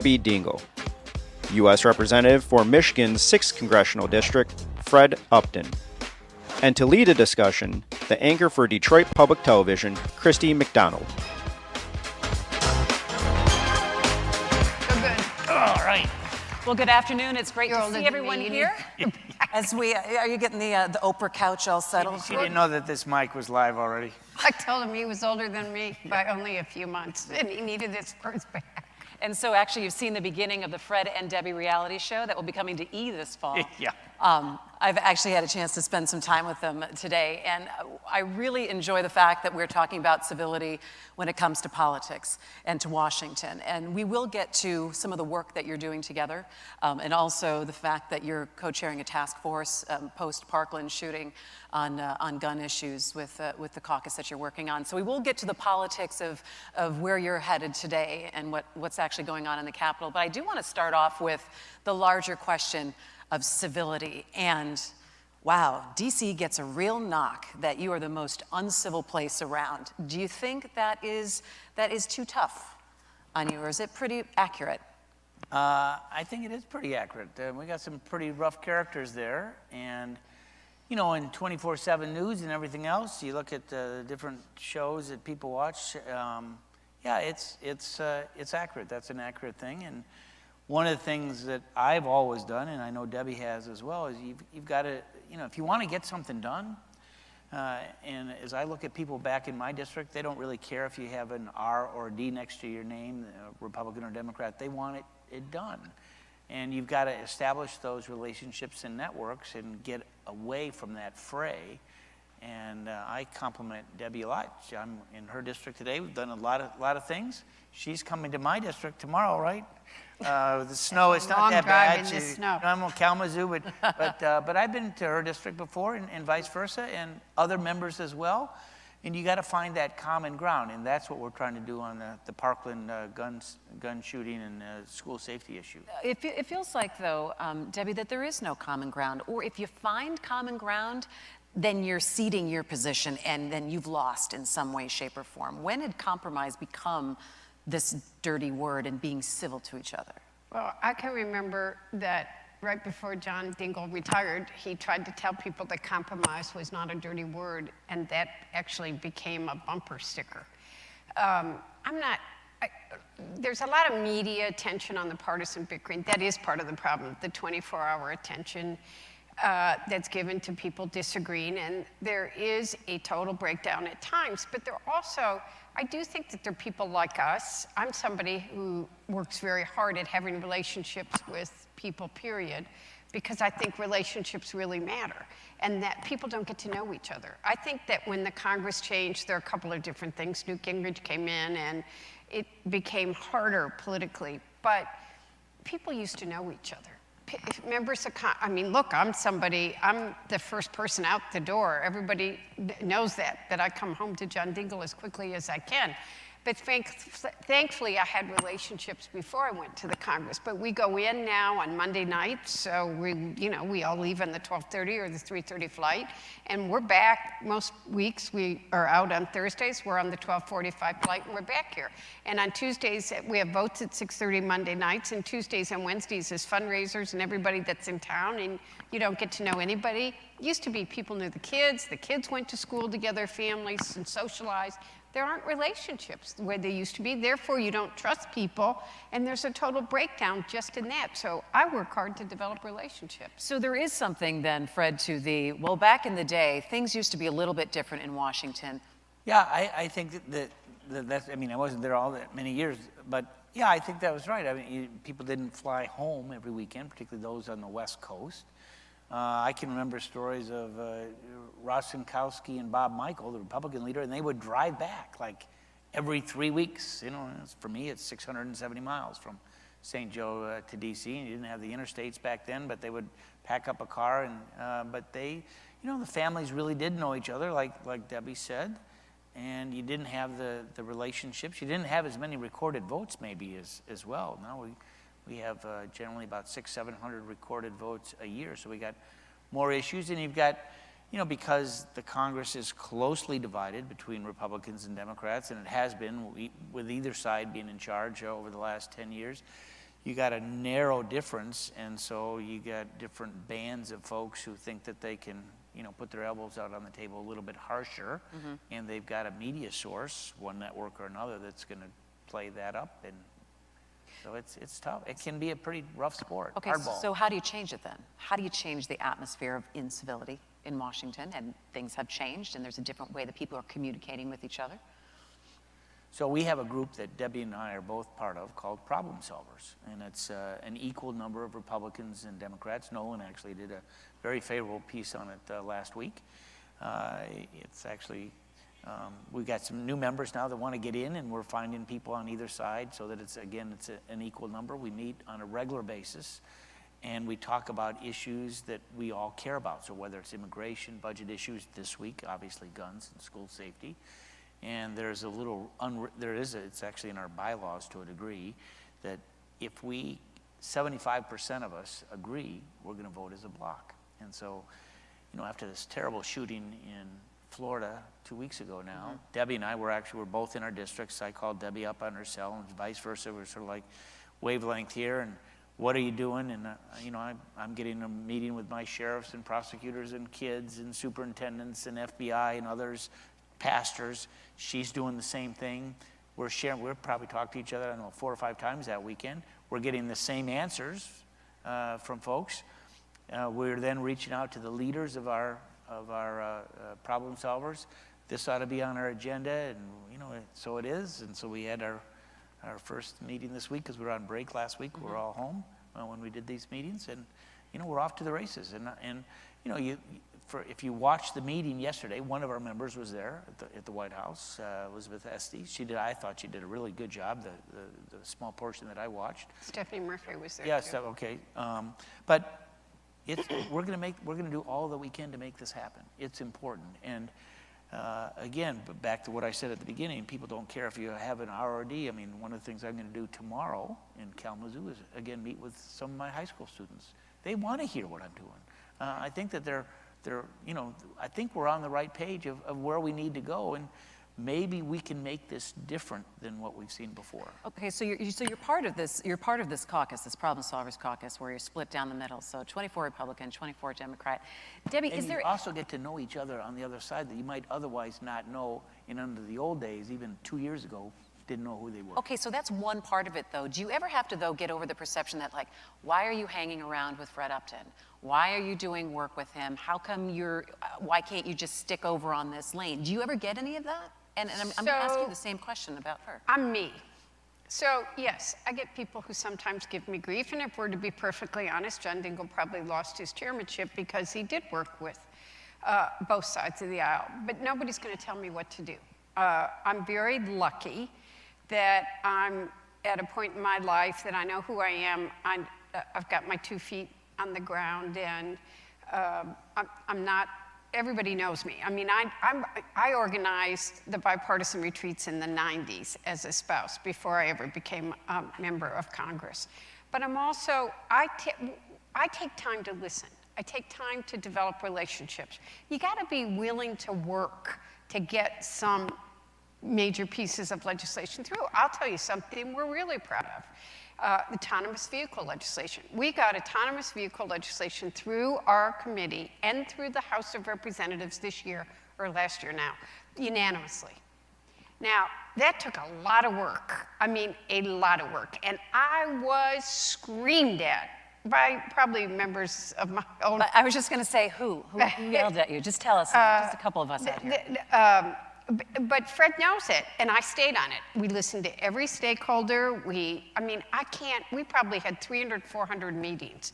B. Dingell. U.S. Representative for Michigan's 6th Congressional District, Fred Upton. And to lead a discussion, the anchor for Detroit Public Television, Christy McDonald. All right. Well, good afternoon. It's great to see everyone here. Are you getting the Oprah couch all settled? She didn't know that this mic was live already. I told him he was older than me by only a few months, and he needed his first back. And so actually you've seen the beginning of the Fred and Debbie reality show that will be coming to E! This fall. Yeah. I've actually had a chance to spend some time with them today, and I really enjoy the fact that we're talking about civility when it comes to politics and to Washington. And we will get to some of the work that you're doing together, and also the fact that you're co-chairing a task force post-Parkland shooting on gun issues with the caucus that you're working on. So we will get to the politics of where you're headed today and what's actually going on in the Capitol. But I do want to start off with the larger question of civility. And wow, DC gets a real knock that you are the most uncivil place around. Do you think that is too tough on you, or is it pretty accurate? I think it is pretty accurate. We got some pretty rough characters there, and you know, in 24/7 news and everything else, you look at the different shows that people watch. Yeah, it's accurate. That's an accurate thing. And one of the things that I've always done, and I know Debbie has as well, is you've got to, you know, if you want to get something done, and as I look at people back in my district, they don't really care if you have an R or a D next to your name, Republican or Democrat. They want it done. And you've got to establish those relationships and networks and get away from that fray. And I compliment Debbie a lot. I'm in her district today. We've done a lot of things. She's coming to my district tomorrow, right? The snow is not that bad. I'm on Kalamazoo, but I've been to her district before, and vice versa, and other members as well. And you got to find that common ground, and that's what we're trying to do on the Parkland gun shooting and school safety issue. It feels like, though, Debbie, that there is no common ground. Or if you find common ground, then you're ceding your position, and then you've lost in some way, shape, or form. When did compromise become this dirty word and being civil to each other? Well, I can remember that right before John Dingell retired, he tried to tell people that compromise was not a dirty word, and that actually became a bumper sticker. There's a lot of media attention on the partisan bickering. That is part of the problem, the 24-hour attention that's given to people disagreeing, and there is a total breakdown at times, but there also, I do think that there are people like us. I'm somebody who works very hard at having relationships with people, period, because I think relationships really matter, and that people don't get to know each other. I think that when the Congress changed, there are a couple of different things. Newt Gingrich came in, and it became harder politically, but people used to know each other. Members of I mean, look, I'm the first person out the door. Everybody knows that I come home to John Dingell as quickly as I can. But thankfully, I had relationships before I went to the Congress. But we go in now on Monday nights, so we all leave on the 12:30 or the 3:30 flight, and we're back. Most weeks we are out on Thursdays. We're on the 12:45 flight, and we're back here. And on Tuesdays, we have votes at 6:30 Monday nights, and Tuesdays and Wednesdays is fundraisers and everybody that's in town, and you don't get to know anybody. It used to be people knew the kids went to school together, families, and socialized. There aren't relationships the way they used to be. Therefore, you don't trust people, and there's a total breakdown just in that. So I work hard to develop relationships. So there is something then, Fred, to well, back in the day, things used to be a little bit different in Washington. Yeah, I think that's, I mean, I wasn't there all that many years, but yeah, I think that was right. I mean, people didn't fly home every weekend, particularly those on the West Coast. I can remember stories of Rostenkowski and Bob Michael, the Republican leader, and they would drive back like every 3 weeks. You know, for me, it's 670 miles from St. Joe to D.C., and you didn't have the interstates back then, but they would pack up a car, and but they, you know, the families really did know each other, like Debbie said, and you didn't have the relationships. You didn't have as many recorded votes maybe as well. Now we have generally about 600-700 recorded votes a year, so we got more issues, and you've got, you know, because the Congress is closely divided between Republicans and Democrats, and it has been with either side being in charge over the last 10 years, you got a narrow difference, and so you got different bands of folks who think that they can, put their elbows out on the table a little bit harsher, and they've got a media source, one network or another, that's going to play that up, and so it's tough. It can be a pretty rough sport. Okay, hardball. so how do you change it then? How do you change the atmosphere of incivility in Washington? And things have changed, and there's a different way that people are communicating with each other. So we have a group that Debbie and I are both part of called Problem Solvers, and it's an equal number of Republicans and Democrats. Nolan actually did a very favorable piece on it last week. It's actually, we've got some new members now that want to get in, and we're finding people on either side so that it's an equal number. We meet on a regular basis, and we talk about issues that we all care about. So whether it's immigration, budget issues, this week, obviously guns and school safety. And there's a little, it's actually in our bylaws to a degree, that if 75% of us agree, we're going to vote as a block. And so, after this terrible shooting in Florida 2 weeks ago now, Debbie and I were both in our districts. I called Debbie up on her cell, and vice versa. We're sort of like wavelength here, and what are you doing? And, I'm getting a meeting with my sheriffs and prosecutors and kids and superintendents and FBI and others, pastors. She's doing the same thing. We're probably talked to each other, 4 or 5 times that weekend. We're getting the same answers from folks. We're then reaching out to the leaders of our problem solvers. This ought to be on our agenda, and so it is. And so we had our first meeting this week because we were on break last week. We were all home when we did these meetings, and we're off to the races. And if you watched the meeting yesterday, one of our members was there at the White House, Elizabeth Estes. I thought she did a really good job, the small portion that I watched. Stephanie Murphy was there. Yes, okay. But we're going to do all that we can to make this happen. It's important. And again, but back to what I said at the beginning, people don't care if you have an ROD. I mean, one of the things I'm going to do tomorrow in Kalamazoo is, again, meet with some of my high school students. They want to hear what I'm doing. I think that I think we're on the right page of where we need to go, and maybe we can make this different than what we've seen before. Okay, so you're part of this. You're part of this caucus, this Problem Solvers Caucus, where you're split down the middle. So 24 Republican, 24 Democrat. Debbie, and you also get to know each other on the other side that you might otherwise not know. And under the old days, even 2 years ago, didn't know who they were. Okay, so that's one part of it, though. Do you ever have to, though, get over the perception that, like, why are you hanging around with Fred Upton? Why are you doing work with him? How come why can't you just stick over on this lane? Do you ever get any of that? And I'm going to ask you the same question about her. I'm me. So, yes, I get people who sometimes give me grief, and if we're to be perfectly honest, John Dingell probably lost his chairmanship because he did work with both sides of the aisle. But nobody's going to tell me what to do. I'm very lucky that I'm at a point in my life that I know who I am. I've got my 2 feet on the ground, and I'm not, everybody knows me. I mean, I organized the bipartisan retreats in the 90s as a spouse before I ever became a member of Congress. But I'm also, I take time to listen. I take time to develop relationships. You gotta be willing to work to get some major pieces of legislation through. I'll tell you something we're really proud of. Autonomous vehicle legislation. We got autonomous vehicle legislation through our committee and through the House of Representatives this year, or last year now, unanimously. Now, that took a lot of work. I mean, a lot of work. And I was screamed at by probably members of my own. But I was just going to say, who yelled at you? Just tell us, just a couple of us out here. But Fred knows it, and I stayed on it. We listened to every stakeholder. We probably had 300, 400 meetings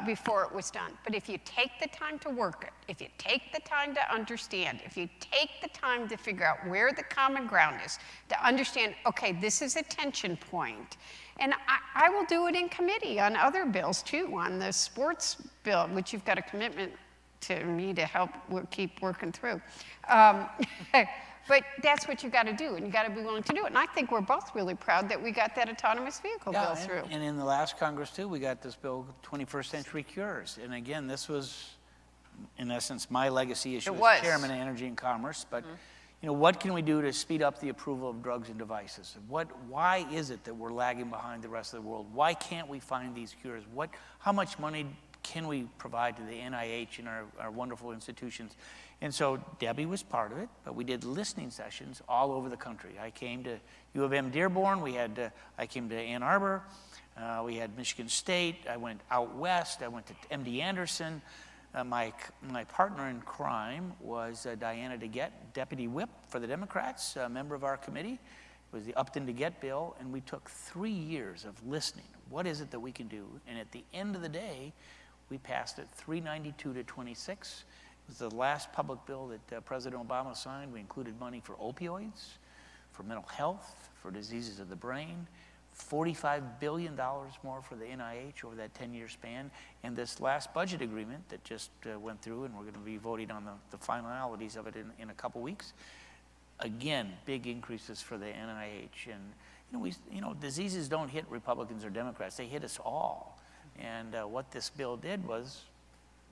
before it was done. But if you take the time to work it, if you take the time to understand, if you take the time to figure out where the common ground is, to understand, okay, this is a tension point. And I will do it in committee on other bills too, on the sports bill, which you've got a commitment to me to help keep working through. But that's what you got to do, and you got to be willing to do it. And I think we're both really proud that we got that autonomous vehicle bill through. And in the last Congress, too, we got this bill, 21st Century Cures. And again, this was, in essence, my legacy issue as chairman of Energy and Commerce. But, what can we do to speed up the approval of drugs and devices? Why is it that we're lagging behind the rest of the world? Why can't we find these cures? How much money can we provide to the NIH and our wonderful institutions? And so Debbie was part of it, but we did listening sessions all over the country. I came to U of M Dearborn. I came to Ann Arbor. We had Michigan State. I went out west. I went to MD Anderson. My partner in crime was Diana DeGette, Deputy Whip for the Democrats, a member of our committee. It was the Upton DeGette bill, and we took 3 years of listening. What is it that we can do? And at the end of the day, we passed it 392 to 26. It was the last public bill that President Obama signed. We included money for opioids, for mental health, for diseases of the brain, $45 billion more for the NIH over that 10-year span. And this last budget agreement that just went through, and we're going to be voting on the finalities of it in a couple weeks. Again, big increases for the NIH. And diseases don't hit Republicans or Democrats. They hit us all. And what this bill did was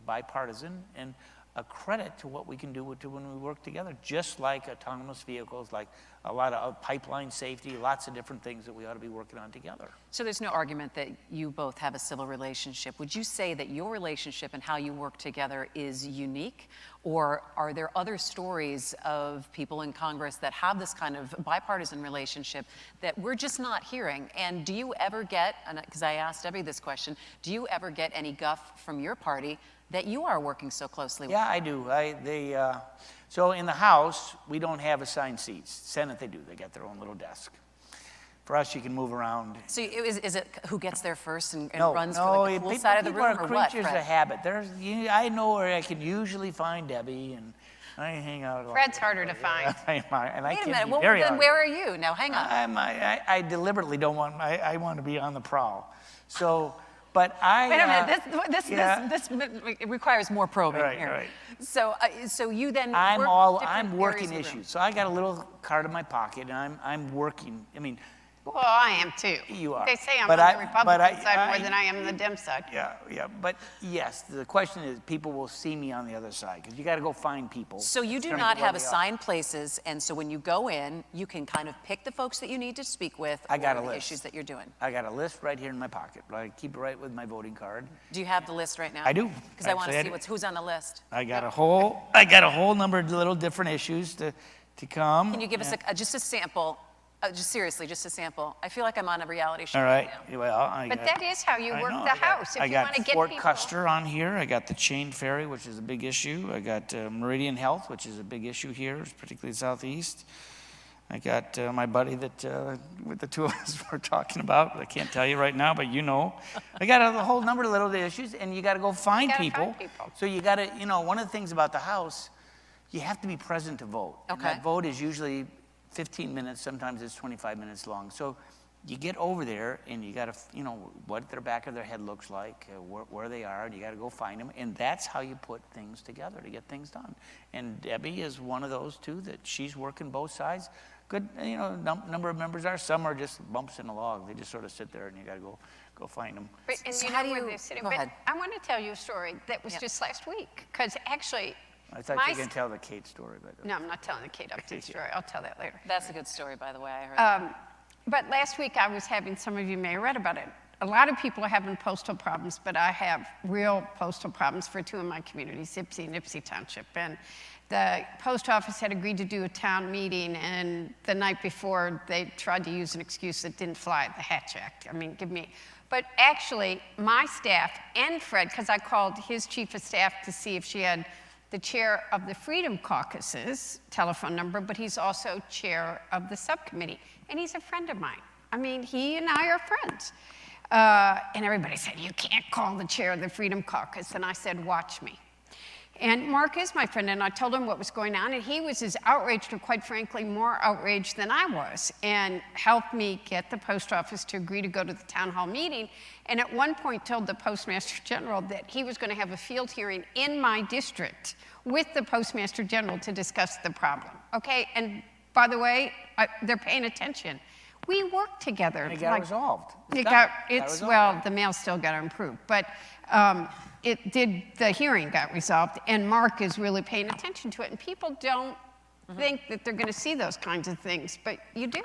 bipartisan and a credit to what we can do when we work together, just like autonomous vehicles, like a lot of pipeline safety, lots of different things that we ought to be working on together. So there's no argument that you both have a civil relationship. Would you say that your relationship and how you work together is unique? Or are there other stories of people in Congress that have this kind of bipartisan relationship that we're just not hearing? And do you ever get, because I asked Debbie this question, do you ever get any guff from your party that you are working so closely with? Yeah, I do. So in the House, we don't have assigned seats. Senate, they do. They got their own little desk. For us, you can move around. So is it who gets there first and No, runs for the cool side of the room, or what? People are creatures Fred? of habit. I know where I can usually find Debbie, and I hang out. Fred's harder to find. Wait a minute. Well, then where are you? Now, hang on. I deliberately don't want. I want to be on the prowl. So, but I. Wait a minute. This it requires more probing here. Right. So you then. I'm working issues. So I got a little card in my pocket, and I'm working. I mean. Well, I am too. You are. They say I'm on the Republican side more than I am on the Dem side. Yeah. But yes, the question is, people will see me on the other side because you got to go find people. So you do not have assigned places, and so when you go in, you can kind of pick the folks that you need to speak with. I got a the list. Issues that you're doing. I got a list right here in my pocket. I keep it right with my voting card. Do you have the list right now? I do. Because I want to see who's on the list. I got a whole number of little different issues to come. Can you give us just a sample? Just seriously, just a sample. I feel like I'm on a reality show. All right. Now. Well, but that is how you work the House. I got Fort Custer on here. I got the Chain Ferry, which is a big issue. I got Meridian Health, which is a big issue here, particularly Southeast. I got my buddy that with the two of us were talking about. I can't tell you right now, but you know. I got a whole number of little issues, and you got to go find people. So you got to, one of the things about the House, you have to be present to vote. Okay. And that vote is usually 15 minutes, sometimes it's 25 minutes long. So you get over there and you got to, what their back of their head looks like, where they are, and you got to go find them. And that's how you put things together to get things done. And Debbie is one of those two that she's working both sides. Good, number of members are. Some are just bumps in the log. They just sort of sit there and you got to go find them. But, and so you know where they're sitting. Go ahead. I want to tell you a story that was just last week. Because actually, I thought you were going to tell the Kate story. But no, I'm not telling the Kate Upton story. I'll tell that later. That's a good story, by the way. I heard. But last week I was having, some of you may have read about it. A lot of people are having postal problems, but I have real postal problems for two of my communities, Ypsi and Ypsi Township. And the post office had agreed to do a town meeting, and the night before they tried to use an excuse that didn't fly, the Hatch Act. But actually, my staff and Fred, because I called his chief of staff to see if she had the chair of the Freedom Caucus's telephone number, but he's also chair of the subcommittee. And he's a friend of mine. He and I are friends. And everybody said, you can't call the chair of the Freedom Caucus. And I said, watch me. And Mark is my friend, and I told him what was going on, and he was as outraged, or quite frankly, more outraged than I was, and helped me get the post office to agree to go to the town hall meeting, and at one point told the Postmaster General that he was going to have a field hearing in my district with the Postmaster General to discuss the problem. Okay, and by the way, they're paying attention. We work together. And it got resolved. The mail still got improved, but the hearing got resolved, and Mark is really paying attention to it, and people don't think that they're going to see those kinds of things, but you do.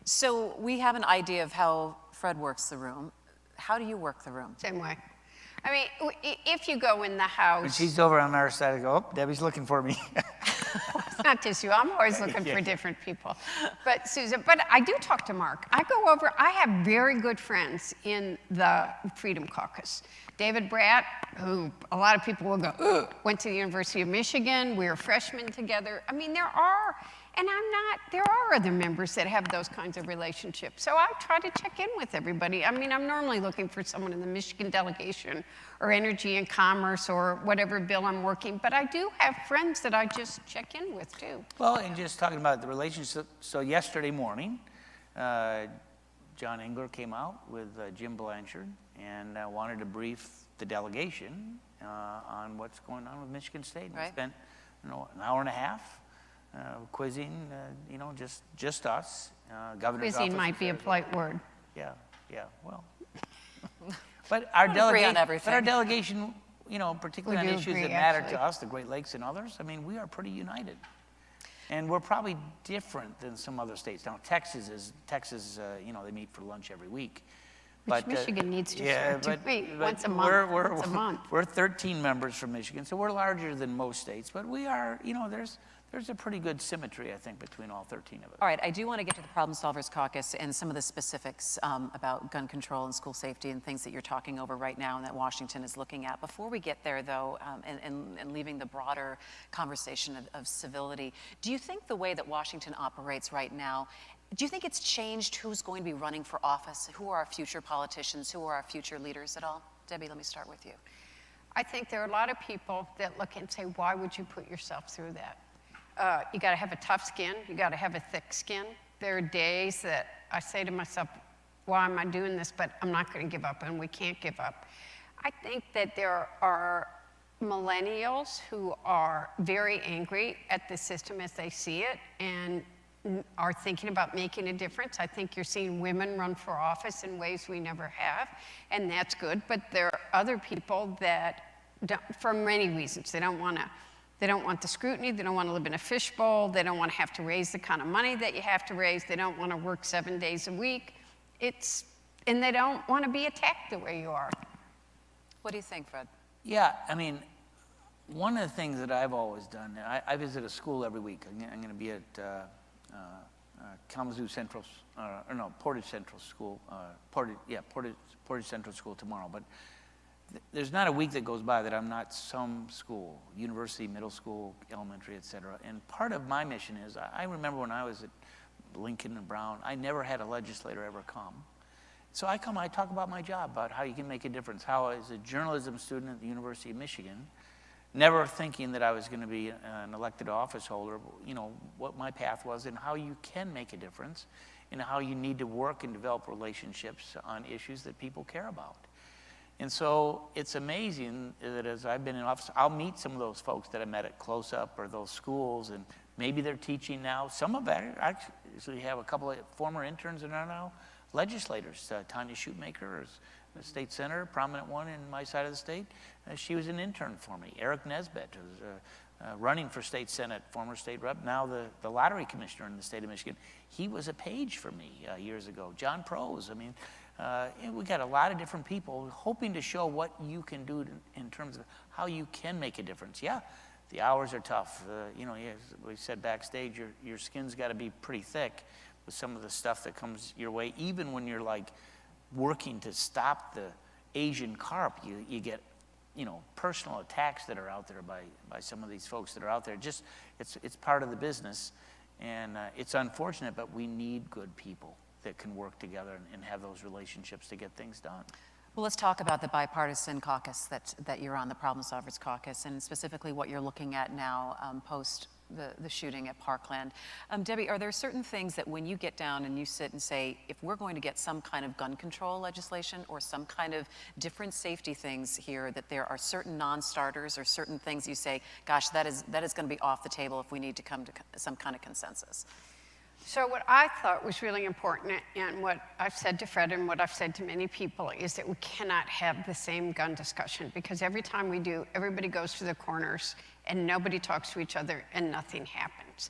So we have an idea of how Fred works the room. How do you work the room? Same way. I mean, if you go in the house. When she's over on our side, I go, oh, Debbie's looking for me. It's not just you. I'm always looking for different people. But Susan, but I do talk to Mark. I go over, I have very good friends in the Freedom Caucus. David Bratt, who a lot of people will go, ugh, went to the University of Michigan. We were freshmen together. I mean, there are other members that have those kinds of relationships. So I try to check in with everybody. I mean, I'm normally looking for someone in the Michigan delegation or energy and commerce or whatever bill I'm working, but I do have friends that I just check in with too. Well, and just talking about the relationship, so yesterday morning, John Engler came out with Jim Blanchard and wanted to brief the delegation on what's going on with Michigan State. Right. We spent an hour and a half quizzing, just us. Governor's Quizzing office might be a polite word. Yeah, well. But our agree on everything. But our delegation, particularly We on do issues agree, that matter actually. to us, the Great Lakes and others, I mean, we are pretty united. And we're probably different than some other states. Now, Texas, they meet for lunch every week. Which Michigan needs to start to meet once a month. We're 13 members from Michigan, so we're larger than most states. But we are, there's a pretty good symmetry, I think, between all 13 of us. All right, I do want to get to the Problem Solvers Caucus and some of the specifics about gun control and school safety and things that you're talking over right now and that Washington is looking at. Before we get there, though, and leaving the broader conversation of civility, do you think the way that Washington operates right now, do you think it's changed who's going to be running for office? Who are our future politicians? Who are our future leaders at all? Debbie, let me start with you. I think there are a lot of people that look and say, why would you put yourself through that? You got to have a tough skin. You got to have a thick skin. There are days that I say to myself, why am I doing this? But I'm not going to give up, and we can't give up. I think that there are millennials who are very angry at the system as they see it and are thinking about making a difference. I think you're seeing women run for office in ways we never have, and that's good. But there are other people that, for many reasons, they don't want the scrutiny, they don't want to live in a fishbowl, they don't want to have to raise the kind of money that you have to raise, they don't want to work 7 days a week, and they don't want to be attacked the way you are. What do you think, Fred? Yeah, I mean, one of the things that I've always done, I visit a school every week. I'm going to be at Kalamazoo Central, Portage Central School, Portage Central School tomorrow. But there's not a week that goes by that I'm not some school, university, middle school, elementary, et cetera. And part of my mission is, I remember when I was at Lincoln and Brown, I never had a legislator ever come. So I talk about my job, about how you can make a difference, how as a journalism student at the University of Michigan, never thinking that I was going to be an elected office holder, what my path was and how you can make a difference and how you need to work and develop relationships on issues that people care about. And so it's amazing that as I've been in office, I'll meet some of those folks that I met at Close Up or those schools, and maybe they're teaching now. Some of that, actually have a couple of former interns that are now legislators. Tanya Shoemaker is a state senator, prominent one in my side of the state. She was an intern for me. Eric Nesbitt, who's running for state senate, former state rep, now the lottery commissioner in the state of Michigan. He was a page for me years ago. John Prose, I mean, we got a lot of different people hoping to show what you can do in terms of how you can make a difference. Yeah, the hours are tough. As we said backstage, your skin's got to be pretty thick with some of the stuff that comes your way. Even when you're like working to stop the Asian carp, you get personal attacks that are out there by some of these folks that are out there. Just it's part of the business, and it's unfortunate, but we need good people that can work together and have those relationships to get things done. Well, let's talk about the bipartisan caucus that you're on, the Problem Solvers Caucus, and specifically what you're looking at now post the shooting at Parkland. Debbie, are there certain things that when you get down and you sit and say, if we're going to get some kind of gun control legislation or some kind of different safety things here, that there are certain non-starters or certain things you say, gosh, that is going to be off the table if we need to come to some kind of consensus? So what I thought was really important, and what I've said to Fred and what I've said to many people, is that we cannot have the same gun discussion, because every time we do, everybody goes to the corners and nobody talks to each other and nothing happens.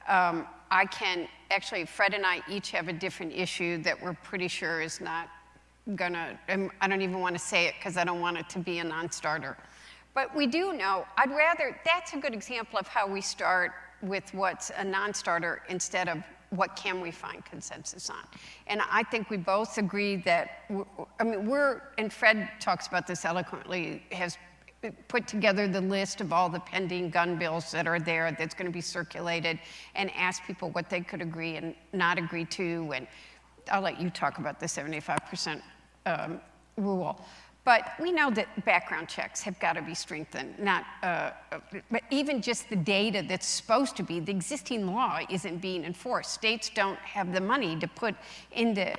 times. Fred and I each have a different issue that we're pretty sure is not gonna, I don't even want to say it because I don't want it to be a non-starter. But we do know, that's a good example of how we start with what's a non-starter instead of what can we find consensus on. And I think we both agree that, and Fred talks about this eloquently, has put together the list of all the pending gun bills that are there that's going to be circulated and ask people what they could agree and not agree to. And I'll let you talk about the 75% rule. But we know that background checks have got to be strengthened, but even just the data that's supposed to be, the existing law isn't being enforced. States don't have the money to put into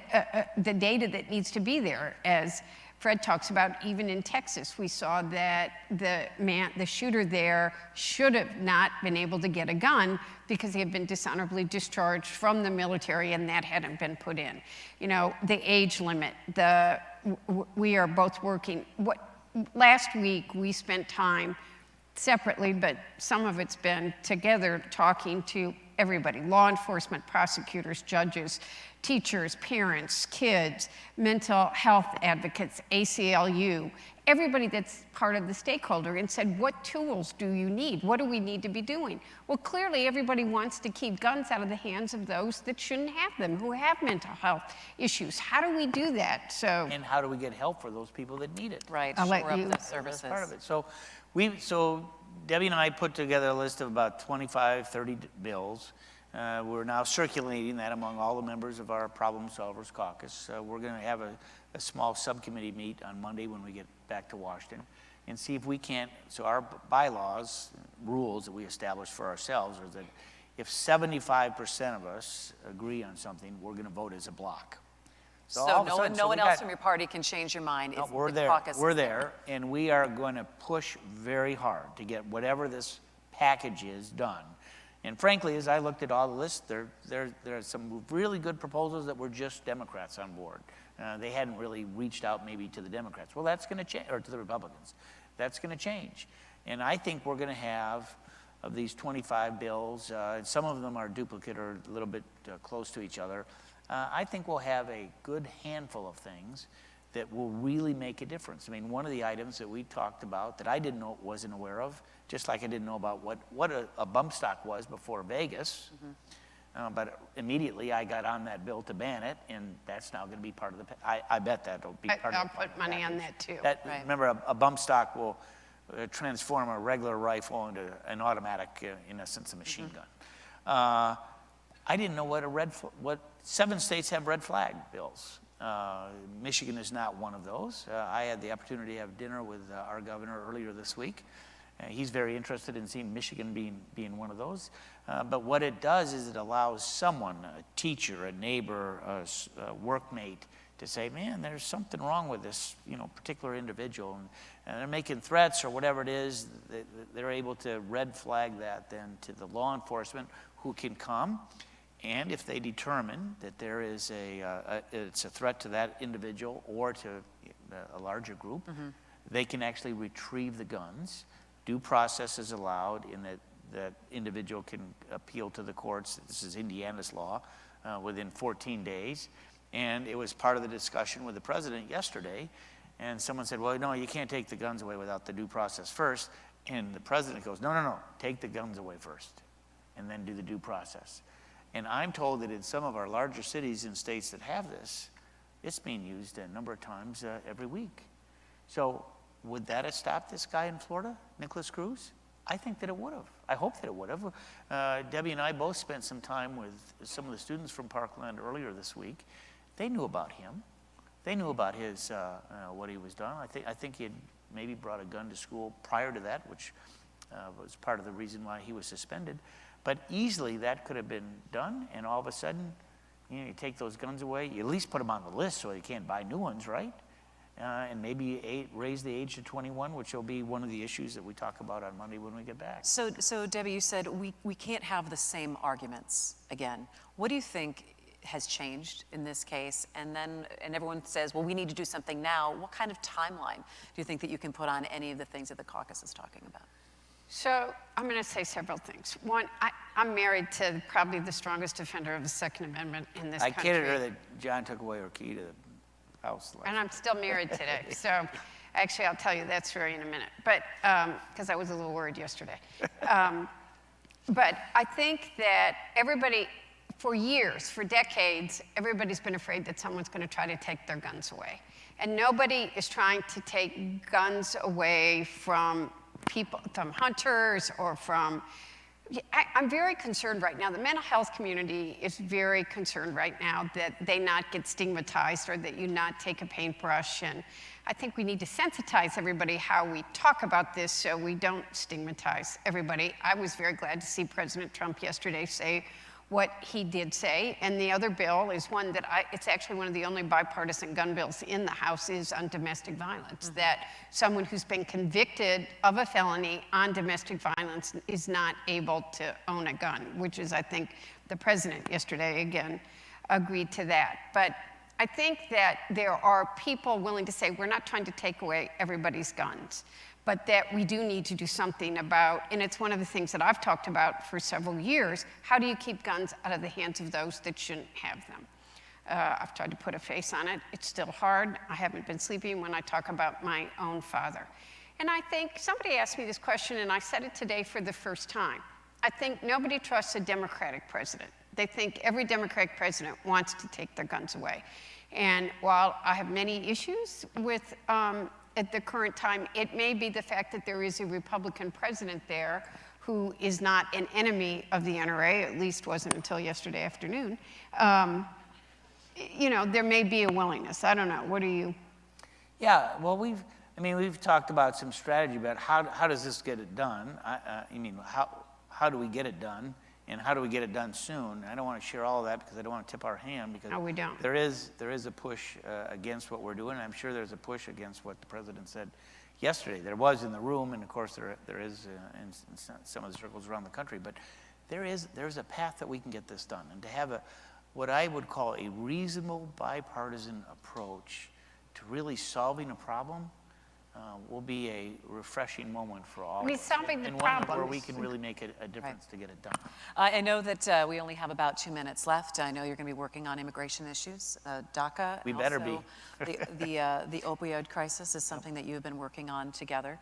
the data that needs to be there. As Fred talks about, even in Texas, we saw that the shooter there should have not been able to get a gun because he had been dishonorably discharged from the military and that hadn't been put in. You know, the age limit, we are both working. Last week, we spent time separately, but some of it's been together, talking to everybody, law enforcement, prosecutors, judges, teachers, parents, kids, mental health advocates, ACLU, everybody that's part of the stakeholder, and said, what tools do you need? What do we need to be doing? Well, clearly everybody wants to keep guns out of the hands of those that shouldn't have them, who have mental health issues. How do we do that? And how do we get help for those people that need it? Right, I'll let shore up you- those services. That's part of it. So Debbie and I put together a list of about 25, 30 bills. We're now circulating that among all the members of our Problem Solvers Caucus. We're going to have a small subcommittee meet on Monday when we get back to Washington and see if we can't, so our bylaws, rules that we established for ourselves are that if 75% of us agree on something, we're going to vote as a block. So all of a no sudden, one we else got- from your party can change your mind if we're the there. caucus We're is there, and we are going to push very hard to get whatever this package is done. And frankly, as I looked at all the lists, there are some really good proposals that were just Democrats on board. They hadn't really reached out maybe to the Democrats. Well, that's going to change, or to the Republicans. That's going to change. And I think we're going to have, of these 25 bills, some of them are duplicate or a little bit close to each other. I think we'll have a good handful of things that will really make a difference. I mean, one of the items that we talked about that I wasn't aware of, just like I didn't know about what a bump stock was before Vegas, but immediately I got on that bill to ban it, and that's now going to be part of the, I bet that'll be part I'll of the put money on that too. Right. Remember, a bump stock will transform a regular rifle into an automatic, in essence, a machine gun. I didn't know what 7 states have red flag bills. Michigan is not one of those. I had the opportunity to have dinner with our governor earlier this week. He's very interested in seeing Michigan being one of those. But what it does is it allows someone, a teacher, a neighbor, a workmate, to say, man, there's something wrong with this, particular individual, and they're making threats or whatever it is. They're able to red flag that then to the law enforcement, who can come. And if they determine that there is it's a threat to that individual or to a larger group, they can actually retrieve the guns. Due process is allowed in that individual can appeal to the courts. This is Indiana's law, within 14 days. And it was part of the discussion with the president yesterday. And someone said, well, no, you can't take the guns away without the due process first. And the president goes, no, take the guns away first and then do the due process. And I'm told that in some of our larger cities and states that have this, it's being used a number of times every week. So would that have stopped this guy in Florida, Nicholas Cruz? I think that it would have. I hope that it would have. Debbie and I both spent some time with some of the students from Parkland earlier this week. They knew about him. They knew about his what he was done. I think he had maybe brought a gun to school prior to that, which was part of the reason why he was suspended. But easily that could have been done, and all of a sudden, you take those guns away. You at least put them on the list so they can't buy new ones, right? And maybe raise the age to 21, which will be one of the issues that we talk about on Monday when we get back. So Debbie, you said we can't have the same arguments again. What do you think has changed in this case? And everyone says, well, we need to do something now. What kind of timeline do you think that you can put on any of the things that the caucus is talking about? So I'm going to say several things. One, I'm married to probably the strongest defender of the Second Amendment in this country. I kidded her that John took away her key to the house. And I'm still married today. So actually, I'll tell you that story in a minute. But because I was a little worried yesterday. But I think that everybody, for years, for decades, everybody's been afraid that someone's going to try to take their guns away. And nobody is trying to take guns away from people, from hunters or from... I'm very concerned right now. The mental health community is very concerned right now that they not get stigmatized or that you not take a paintbrush. And I think we need to sensitize everybody how we talk about this so we don't stigmatize everybody. I was very glad to see President Trump yesterday say what he did say. And the other bill is one that it's actually one of the only bipartisan gun bills in the House is on domestic violence, that someone who's been convicted of a felony on domestic violence is not able to own a gun, which is, I think, the president yesterday, again, agreed to that. But I think that there are people willing to say, we're not trying to take away everybody's guns, but that we do need to do something about, and it's one of the things that I've talked about for several years, how do you keep guns out of the hands of those that shouldn't have them? I've tried to put a face on it. It's still hard. I haven't been sleeping when I talk about my own father. And I think somebody asked me this question, and I said it today for the first time. I think nobody trusts a Democratic president. They think every Democratic president wants to take their guns away. And while I have many issues with at the current time, it may be the fact that there is a Republican president there who is not an enemy of the NRA, at least wasn't until yesterday afternoon. You know, there may be a willingness. I don't know. What do you? Yeah, well, we've talked about some strategy about how does this get it done? How do we get it done? And how do we get it done soon? I don't want to share all of that because I don't want to tip our hand, because no, we don't. There is a push against what we're doing. And I'm sure there's a push against what the president said yesterday. There was in the room, and of course there is in some of the circles around the country. But there's a path that we can get this done, and to have what I would call a reasonable bipartisan approach to really solving a problem will be a refreshing moment for all of us. Solving the and problems. one where we can really make a difference to get it done. I know that we only have about 2 minutes left. I know you're going to be working on immigration issues, DACA. We better be. The opioid crisis is something that you have been working on together.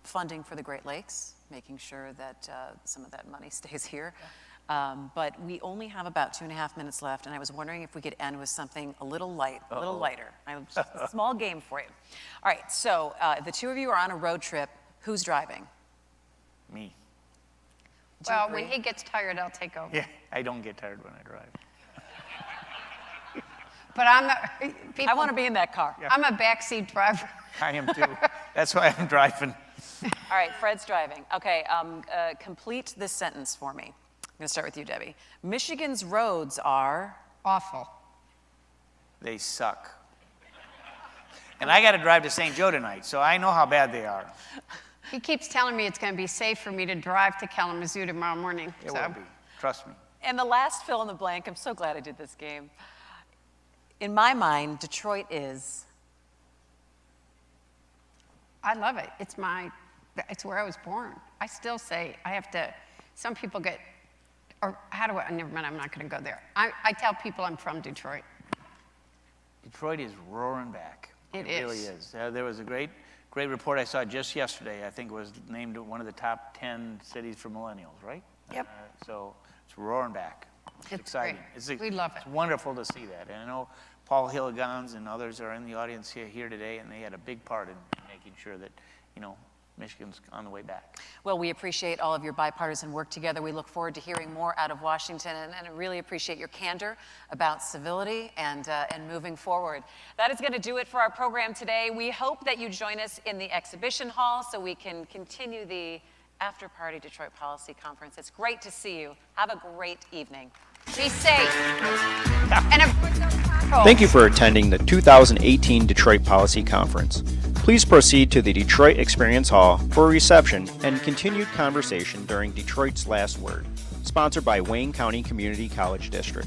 Funding for the Great Lakes, making sure that some of that money stays here. But we only have about 2.5 minutes left, and I was wondering if we could end with something a little lighter. I have just a small game for you. All right, so the two of you are on a road trip. Who's driving? Me. Well, when he gets tired, I'll take over. Yeah, I don't get tired when I drive. But I'm not. I want to be in that car. Yeah. I'm a backseat driver. I am too. That's why I'm driving. All right, Fred's driving. Okay, complete this sentence for me. I'm going to start with you, Debbie. Michigan's roads are... Awful. They suck. And I got to drive to St. Joe tonight, so I know how bad they are. He keeps telling me it's going to be safe for me to drive to Kalamazoo tomorrow morning. It will be. Trust me. And the last fill in the blank, I'm so glad I did this game. In my mind, Detroit is... I love it. It's where I was born. I still say I have to... Some people get... Or how do I... Never mind, I'm not going to go there. I tell people I'm from Detroit. Detroit is roaring back. It really is. There was a great report I saw just yesterday. I think it was named one of the top 10 cities for millennials, right? Yep. So it's roaring back. It's exciting. Great. We love it. It's wonderful to see that. And I know Paul Hilligans and others are in the audience here today, and they had a big part in making sure that, Michigan's on the way back. Well, we appreciate all of your bipartisan work together. We look forward to hearing more out of Washington, and I really appreciate your candor about civility and moving forward. That is going to do it for our program today. We hope that you join us in the exhibition hall so we can continue the after-party Detroit Policy Conference. It's great to see you. Have a great evening. Be safe. And avoid those potholes. Thank you for attending the 2018 Detroit Policy Conference. Please proceed to the Detroit Experience Hall for a reception and continued conversation during Detroit's Last Word, sponsored by Wayne County Community College District.